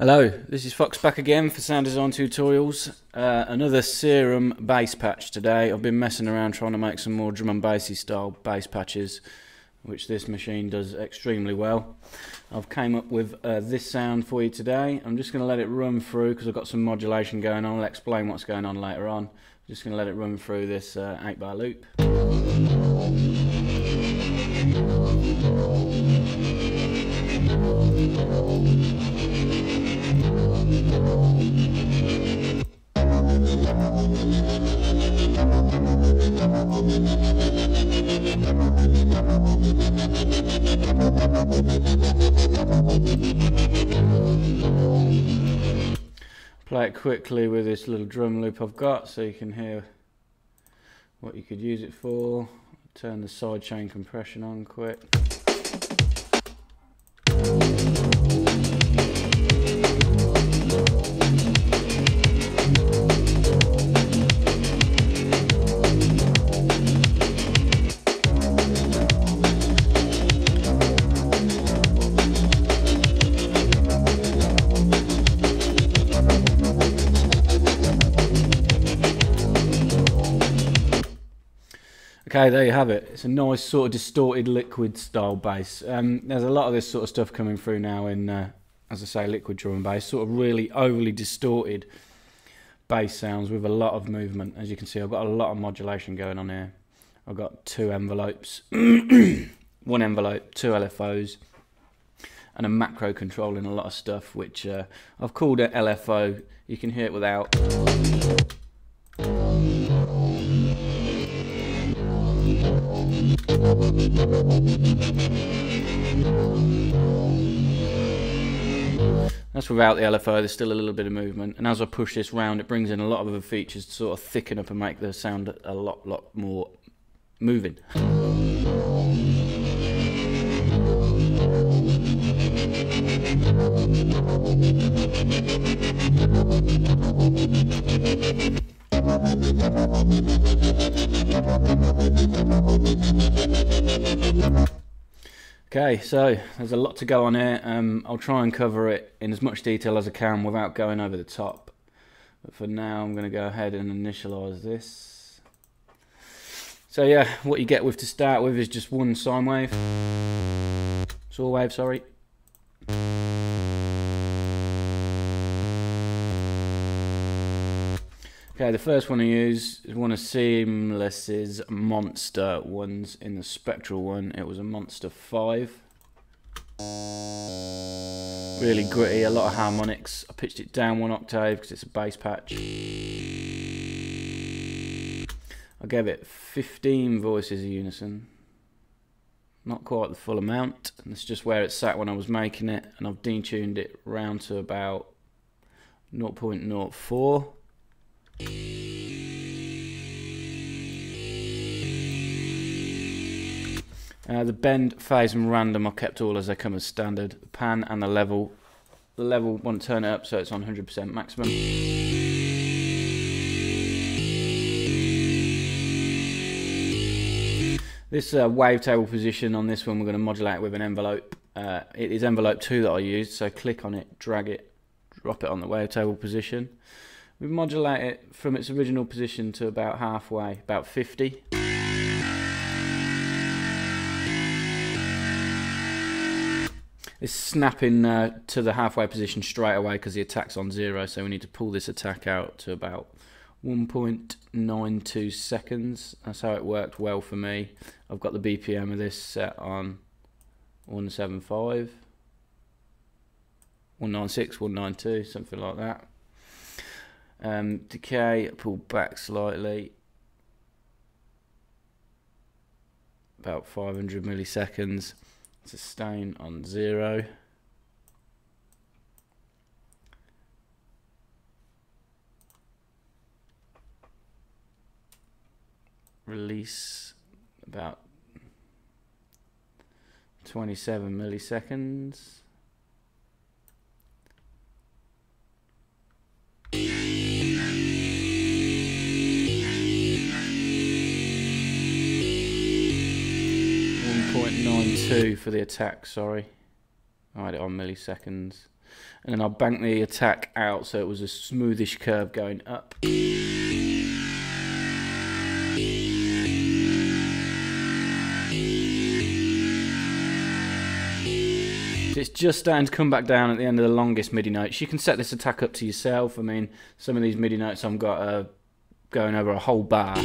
Hello, this is Fox back again for sound design tutorials. Another Serum bass patch today. I've been messing around trying to make some more drum and bassy style bass patches, which this machine does extremely well. I've came up with this sound for you today. I'm just going to let it run through because I've got some modulation going on. I'll explain what's going on later on. I'm just going to let it run through this 8-bar loop. Play it quickly with this little drum loop I've got so you can hear what you could use it for. Turn the sidechain compression on quick. Okay, there you have it. It's a nice sort of distorted liquid style bass. There's a lot of this sort of stuff coming through now in, as I say, liquid drum and bass. Sort of really overly distorted bass sounds with a lot of movement. As you can see, I've got a lot of modulation going on here. I've got two envelopes, one envelope, two LFOs, and a macro controlling a lot of stuff, which I've called it Lfo. You can hear it without. That's without the Lfo. There's still a little bit of movement, and as I push this round it brings in a lot of other features to sort of thicken up and make the sound a lot more moving. Okay, so there's a lot to go on here. I'll try and cover it in as much detail as I can without going over the top. But for now, I'm going to go ahead and initialize this. So yeah, what you get with to start with is just one sine wave. Saw wave, sorry. Okay, the first one I use is one of Seamless's monster ones in the spectral one. It was a Monster 5. Really gritty, a lot of harmonics. I pitched it down 1 octave because it's a bass patch. I gave it 15 voices of unison. Not quite the full amount. And that's just where it sat when I was making it. And I've detuned it round to about 0.04. The bend, phase and random I kept all as they come as standard. The pan and the level want to turn it up so it's on 100% maximum. This wavetable position on this one we're going to modulate with an envelope. It is envelope 2 that I used, so click on it, drag it, drop it on the wavetable position. We modulate it from its original position to about halfway, about 50. It's snapping to the halfway position straight away because the attack's on 0, so we need to pull this attack out to about 1.92 seconds. That's how it worked well for me. I've got the BPM of this set on 175, 196, 192, something like that. Decay, pull back slightly, about 500 milliseconds. Sustain on 0. Release about 27 milliseconds. .92 for the attack, sorry. I had it on milliseconds. and then I'll bank the attack out so it was a smoothish curve going up. It's just starting to come back down at the end of the longest MIDI notes. You can set this attack up to yourself. I mean, some of these MIDI notes I've got going over a whole bar.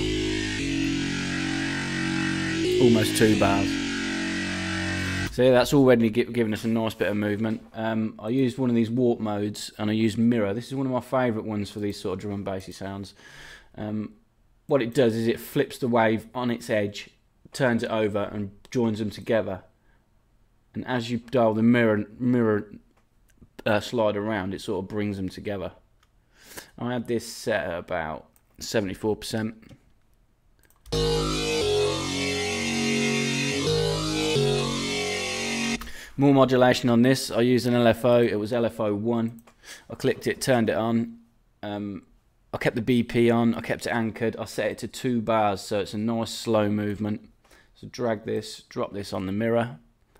Almost 2 bars. So yeah, that's already giving us a nice bit of movement. I used one of these warp modes and I used mirror. This is one of my favourite ones for these sort of drum and bassy sounds. What it does is it flips the wave on its edge, turns it over and joins them together. And as you dial the mirror slide around, it sort of brings them together. I had this set at about 74%. More modulation on this. I used an LFO. It was LFO 1. I clicked it, turned it on. I kept the BP on. I kept it anchored. I set it to 2 bars, so it's a nice slow movement. So drag this, drop this on the mirror.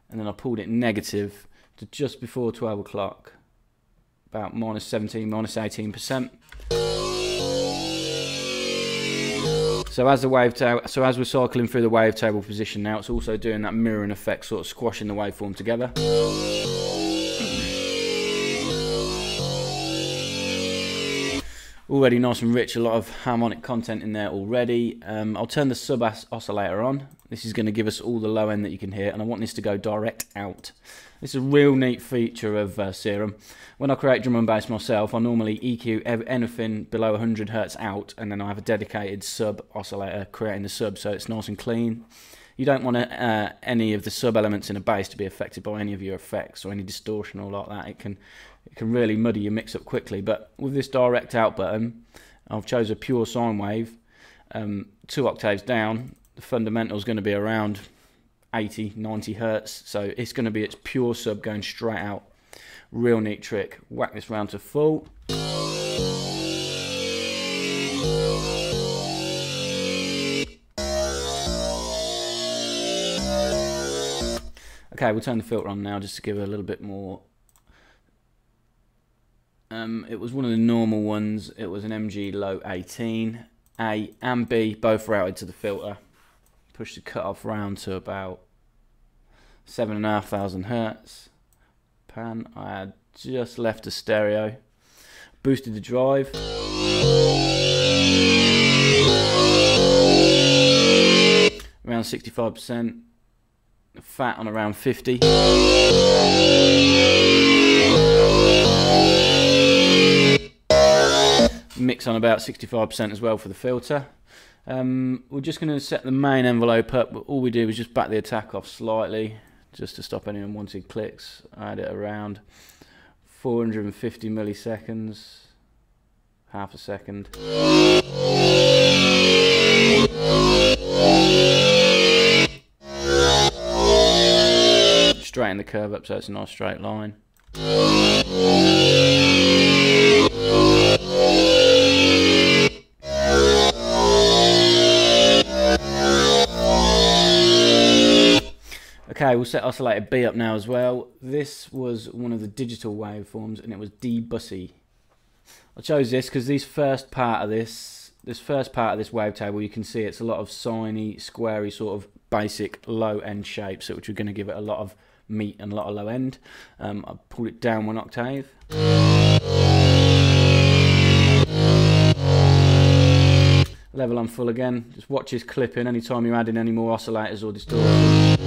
And then I pulled it negative to just before 12 o'clock, about -17, -18%. So as we're cycling through the wavetable position now, it's also doing that mirroring effect, sort of squashing the waveform together. Already nice and rich, a lot of harmonic content in there already. I'll turn the sub oscillator on. This is going to give us all the low end that you can hear, and I want this to go direct out. This is a real neat feature of Serum. When I create drum and bass myself, I normally EQ anything below 100 Hz out, and then I have a dedicated sub oscillator creating the sub, so it's nice and clean. You don't want any of the sub elements in a bass to be affected by any of your effects or any distortion or like that. It can really muddy your mix up quickly. But with this direct out button, I've chosen a pure sine wave, 2 octaves down. The fundamental is going to be around 80, 90 Hz, so it's going to be its pure sub going straight out. Real neat trick. Whack this round to full. Okay, we'll turn the filter on now just to give it a little bit more. It was one of the normal ones. It was an MG low 18. A and B both routed to the filter. Push the cutoff round to about 7,500 Hz. Pan. I had just left the stereo. Boosted the drive. Around 65%. Fat on around 50. Mix on about 65% as well for the filter. We're just going to set the main envelope up, but all we do is just back the attack off slightly just to stop any unwanted clicks. I had it around 450 milliseconds, half a second. Straighten the curve up so it's a nice straight line. Okay, we'll set oscillator B up now as well. This was one of the digital waveforms and it was D-Bussy. I chose this because this first part of this wavetable, you can see it's a lot of siney, squarey, sort of basic low end shapes, which are going to give it a lot of meat and a lot of low end. I pulled it down 1 octave. Level on full again. Just watch this clipping anytime you're adding any more oscillators or distortion.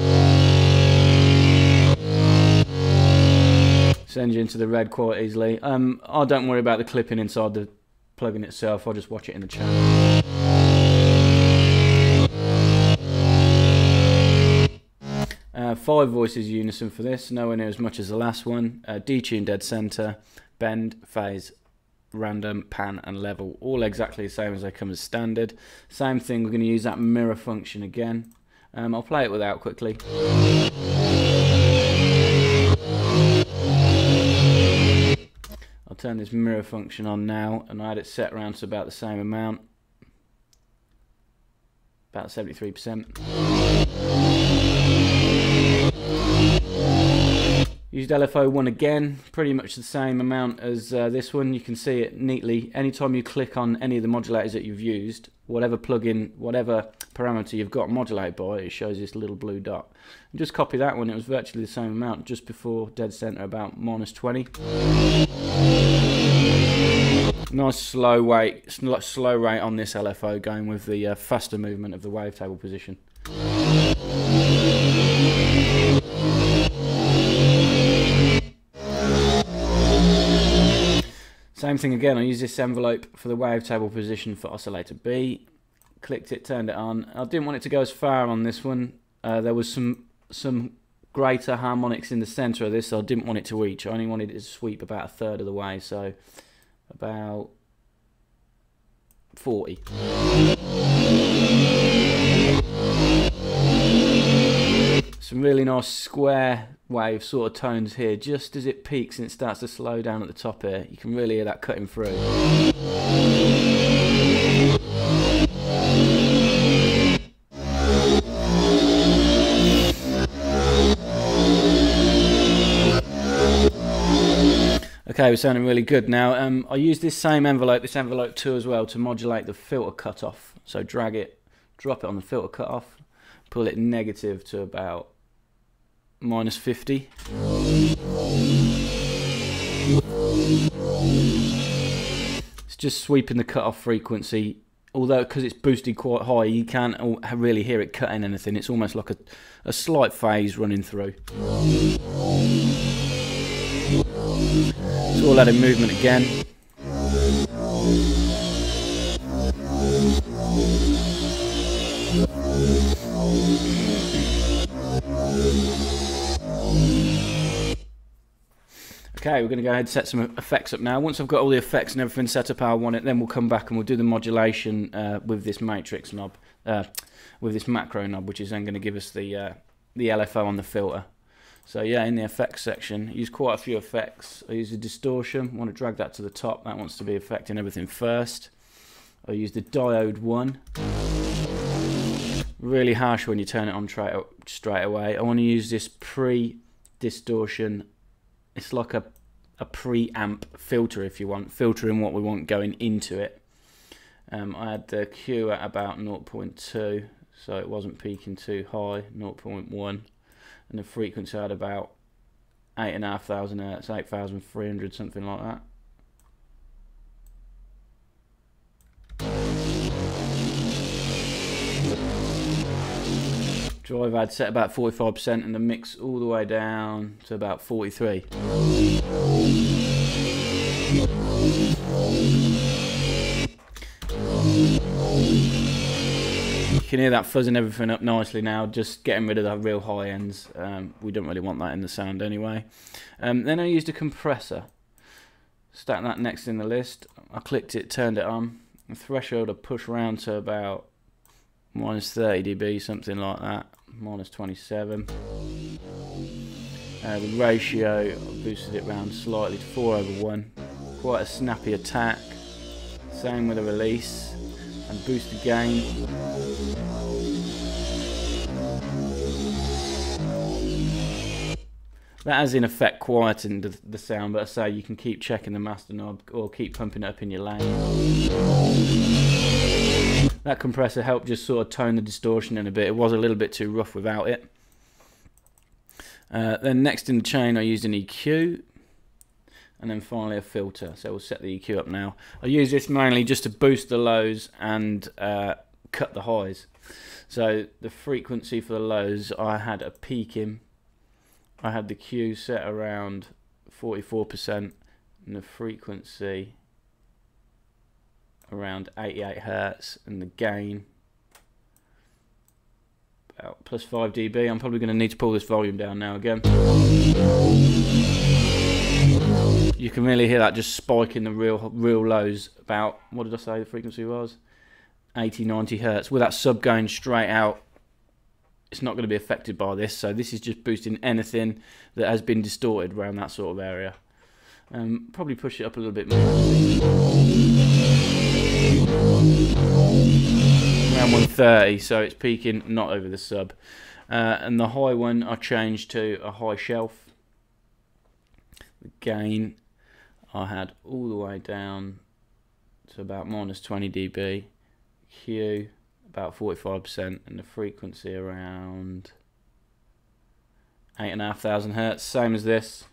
Send you into the red quite easily. I don't worry about the clipping inside the plugin itself. I'll just watch it in the channel. 5 voices unison for this, nowhere near as much as the last one. Detune dead center, bend, phase, random, pan and level, all exactly the same as they come as standard. Same thing, we're going to use that mirror function again. I'll play it without quickly. I'll turn this mirror function on now, and I had it set around to about the same amount, about 73%. Used LFO 1 again, pretty much the same amount as this one. You can see it neatly. Anytime you click on any of the modulators that you've used, whatever plugin, whatever parameter you've got modulated by, it shows this little blue dot. And just copy that one, it was virtually the same amount, just before dead center, about -20. Nice slow rate on this LFO, going with the faster movement of the wavetable position. Same thing again, I use this envelope for the wavetable position for oscillator B. Clicked it, turned it on. I didn't want it to go as far on this one. There was some greater harmonics in the center of this, so I didn't want it to reach. I only wanted it to sweep about 1/3 of the way, so about 40. Some really nice square wave sort of tones here, just as it peaks and it starts to slow down at the top here. You can really hear that cutting through. Okay, we're sounding really good now. I use this same envelope, this envelope 2 as well, to modulate the filter cutoff. So drag it, drop it on the filter cutoff, pull it negative to about -50. It's just sweeping the cutoff frequency. Although, because it's boosted quite high, you can't really hear it cutting anything. It's almost like a slight phase running through. It's all adding movement again. Okay, we're going to go ahead and set some effects up now. Once I've got all the effects and everything set up how I want it, then we'll come back and we'll do the modulation with this matrix knob, with this macro knob, which is then going to give us the LFO on the filter. So yeah, in the effects section, I use quite a few effects. I use the distortion, I want to drag that to the top, that wants to be affecting everything first. I use the diode 1. Really harsh when you turn it on straight away. I want to use this pre-distortion. It's like a pre-amp filter, if you want, filtering what we want going into it. I had the Q at about 0.2, so it wasn't peaking too high, 0.1, and the frequency had about 8,500 Hz, 8,300, something like that. Drive had set about 45% and the mix all the way down to about 43. You can hear that fuzzing everything up nicely now, just getting rid of the real high ends. We don't really want that in the sound anyway. Then I used a compressor. Stack that next in the list. I clicked it, turned it on. The threshold I push around to about -30 dB, something like that, -27. The ratio, I boosted it round slightly to 4/1. Quite a snappy attack. Same with the release, and boost the gain. That has in effect quietened the sound, but I say you can keep checking the master knob or keep pumping it up in your lane. That compressor helped just sort of tone the distortion in a bit. It was a little bit too rough without it. Then next in the chain I used an EQ, and then finally a filter. So we'll set the EQ up now. I use this mainly just to boost the lows and cut the highs. So the frequency for the lows, I had a peak in. I had the Q set around 44% and the frequency around 88 Hz and the gain about +5 dB. I'm probably going to need to pull this volume down now again. You can really hear that just spiking the real lows. About, what did I say the frequency was? 80-90 Hz. With that sub going straight out, it's not going to be affected by this, so this is just boosting anything that has been distorted around that sort of area. Probably push it up a little bit more. Around 130, so it's peaking not over the sub. And the high one I changed to a high shelf. gain I had all the way down to about -20 dB, Q about 45%, and the frequency around 8,500 Hertz, same as this.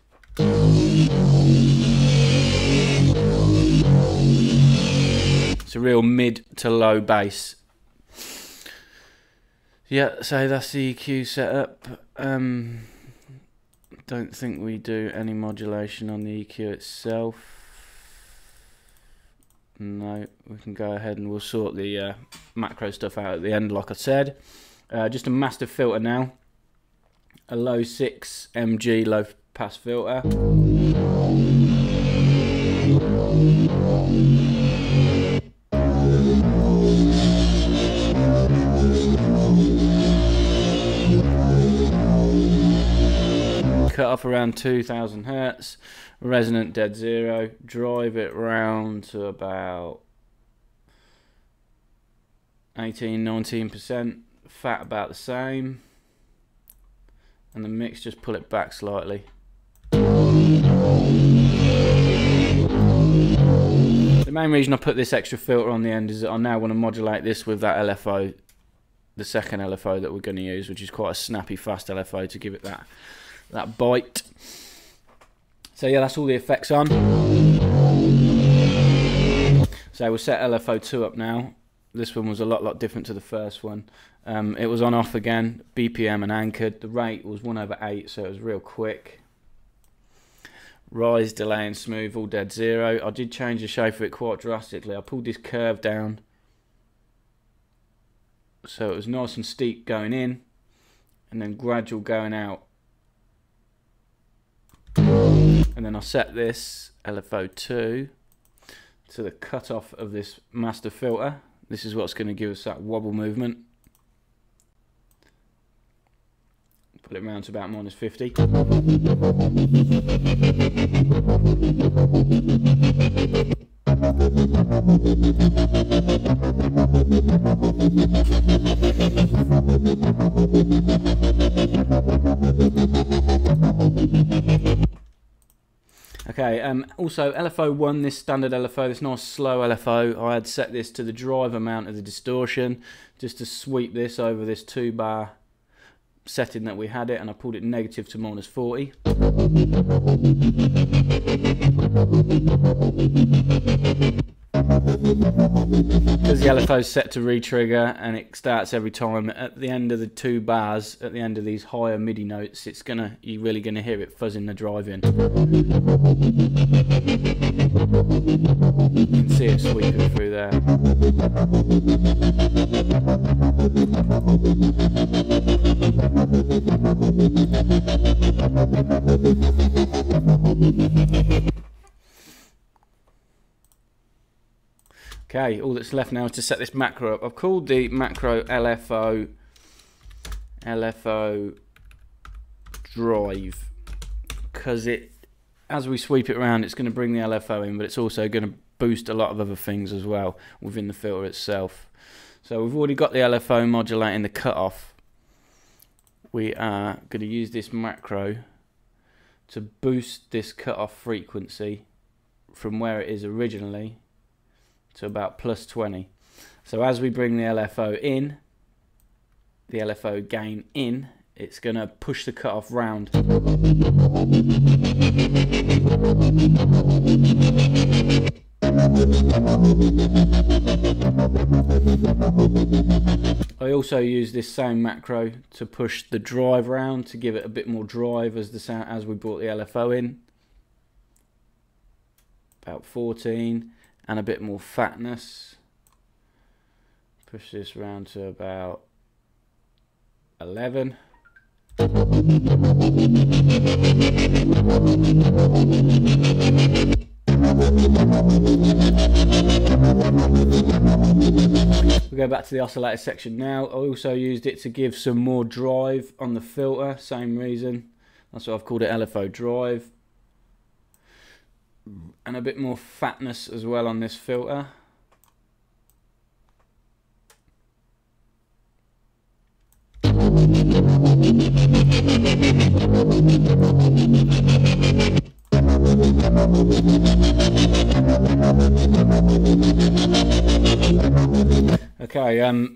It's a real mid to low bass. Yeah, so that's the EQ setup. Don't think we do any modulation on the EQ itself. No, we can go ahead and we'll sort the macro stuff out at the end, like I said. Just a master filter now. A low 6 mg low pass filter. Cut off around 2000 Hertz, resonant dead zero, drive it round to about 18–19%, fat about the same, and the mix just pull it back slightly. The main reason I put this extra filter on the end is that I now want to modulate this with that LFO, the second LFO that we're going to use, which is quite a snappy, fast LFO to give it that bite. So yeah, that's all the effects on. So we'll set LFO 2 up now. This one was a lot different to the first one. It was on off again, BPM and anchored. The rate was 1/8, so it was real quick. Rise, delay and smooth, all dead zero. I did change the shape of it quite drastically. I pulled this curve down so it was nice and steep going in and then gradual going out. And then I set this LFO 2 to the cutoff of this master filter. This is what's going to give us that wobble movement. Put it round to about -50. Okay, also LFO 1, this standard LFO, this nice slow LFO, I had set this to the drive amount of the distortion, just to sweep this over this 2-bar setting that we had it, and I pulled it negative to -40. Because the LFO is set to re-trigger and it starts every time at the end of the 2 bars, at the end of these higher MIDI notes, you're really gonna hear it fuzzing the drive in. You can see it sweeping through there. Okay, all that's left now is to set this macro up. I've called the macro LFO Drive because as we sweep it around, it's going to bring the LFO in, but it's also going to boost a lot of other things as well within the filter itself. So we've already got the LFO modulating the cutoff. We are going to use this macro to boost this cutoff frequency from where it is originally to about +20. So as we bring the LFO in, the LFO gain in, it's going to push the cutoff round. I also use this same macro to push the drive round to give it a bit more drive as the sound as we brought the LFO in. About 14. And a bit more fatness. Push this round to about 11. We'll go back to the oscillator section now. I also used it to give some more drive on the filter, same reason. That's what I've called it, LFO Drive. And a bit more fatness as well on this filter. We'll Okay,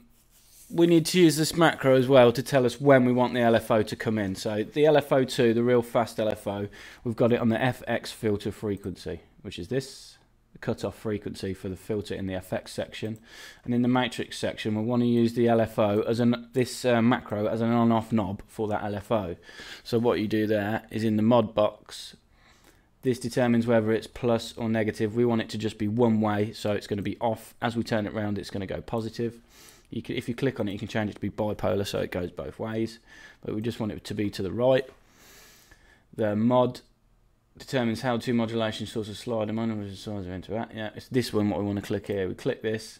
we need to use this macro as well to tell us when we want the LFO to come in. So the LFO2, the real fast LFO, we've got it on the FX filter frequency, which is this, the cutoff frequency for the filter in the FX section. And in the matrix section, we want to use the LFO as this macro as an on-off knob for that LFO. So what you do there is in the mod box, this determines whether it's plus or negative. We want it to just be one way, so it's going to be off. As we turn it around, it's going to go positive. If you click on it, you can change it to be bipolar, so it goes both ways. But we just want it to be to the right. The mod determines how to modulation source of slide and size of interact. Yeah, it's this one what we want to click here. We click this,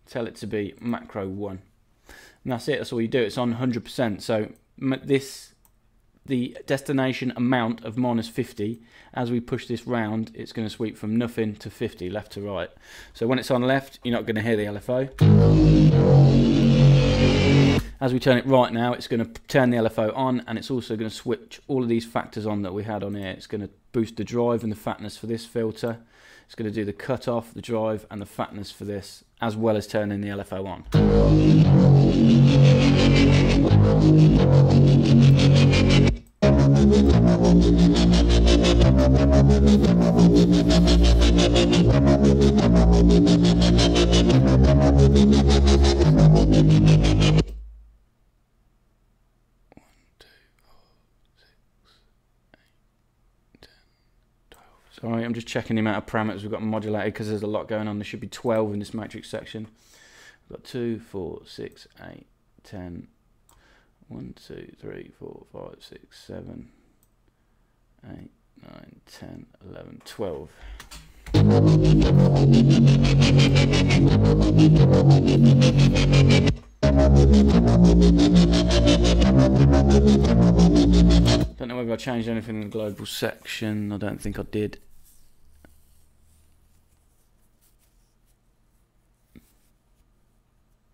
tell it to be macro 1. And that's it, that's all you do. It's on 100%. So the destination amount of -50, as we push this round, it's going to sweep from nothing to 50, left to right. So when it's on left, you're not going to hear the LFO. As we turn it right now, it's going to turn the LFO on, and it's also going to switch all of these factors on that we had on here. It's going to boost the drive and the fatness for this filter. It's going to do the cutoff, the drive, and the fatness for this, as well as turning the LFO on. Sorry, I'm just checking the amount of parameters we've got modulated because there's a lot going on. There should be 12 in this matrix section. We've got 2, 4, 6, 8, 10, 1, 2, 3, 4, 5, 6, 7, 8, 9, 10, 11, 12. Don't know whether I changed anything in the global section. I don't think I did.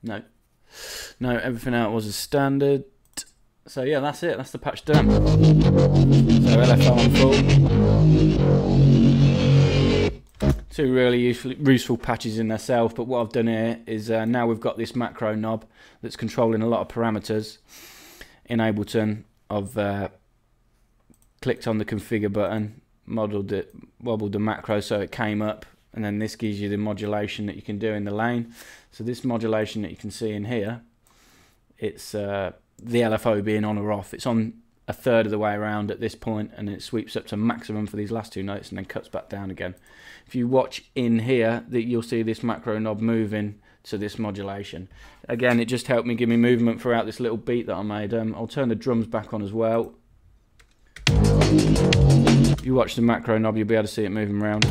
No, everything out was as standard. So yeah, that's it. That's the patch done. So LFO on full. Two really useful patches in themselves. But what I've done here is now we've got this macro knob that's controlling a lot of parameters. In Ableton, I've clicked on the configure button, wobbled the macro so it came up, and then this gives you the modulation that you can do in the lane. So this modulation that you can see in here, it's the LFO being on or off. It's on a third of the way around at this point, and it sweeps up to maximum for these last two notes and then cuts back down again. If you watch in here, that you'll see this macro knob moving to this modulation. Again, it just helped me give me movement throughout this little beat that I made. I'll turn the drums back on as well. If you watch the macro knob, you'll be able to see it moving around.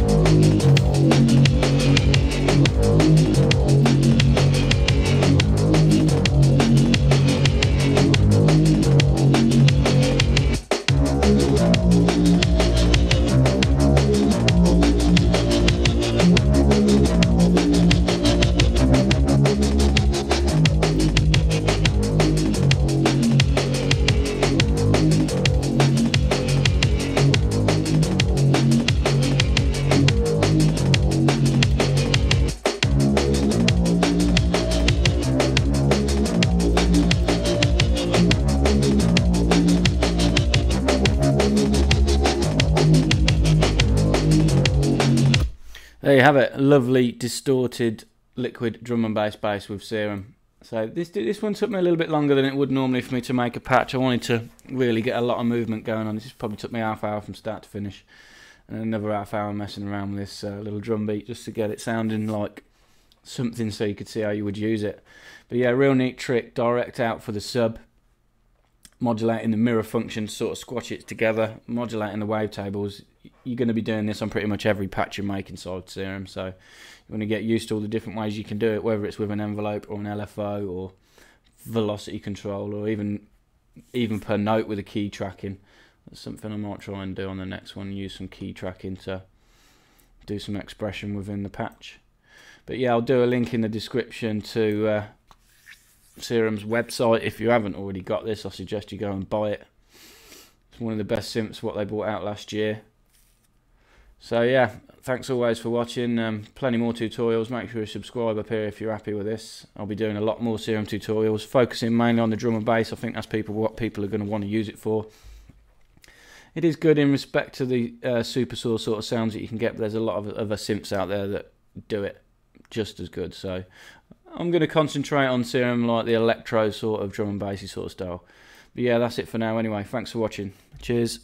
There you have it, a lovely distorted liquid drum and bass with Serum. So this one took me a little bit longer than it would normally for me to make a patch. I wanted to really get a lot of movement going on. This probably took me half hour from start to finish, and another half hour messing around with this little drum beat just to get it sounding like something so you could see how you would use it. But yeah, real neat trick, direct out for the sub, modulating the mirror function to sort of squash it together, modulating the wavetables. You're going to be doing this on pretty much every patch you make inside Serum, so you want to get used to all the different ways you can do it, whether it's with an envelope or an LFO or velocity control, or even per note with a key tracking. That's something I might try and do on the next one, use some key tracking to do some expression within the patch. But yeah, I'll do a link in the description to Serum's website. If you haven't already got this, I suggest you go and buy it. It's one of the best synths what they brought out last year. So yeah, thanks always for watching. Plenty more tutorials. Make sure you subscribe up here if you're happy with this. I'll be doing a lot more Serum tutorials, focusing mainly on the drum and bass. I think that's what people are going to want to use it for. It is good in respect to the super saw sort of sounds that you can get, but there's a lot of other synths out there that do it just as good. So I'm going to concentrate on Serum, like the electro sort of drum and bassy sort of style. But yeah, that's it for now anyway. Thanks for watching. Cheers.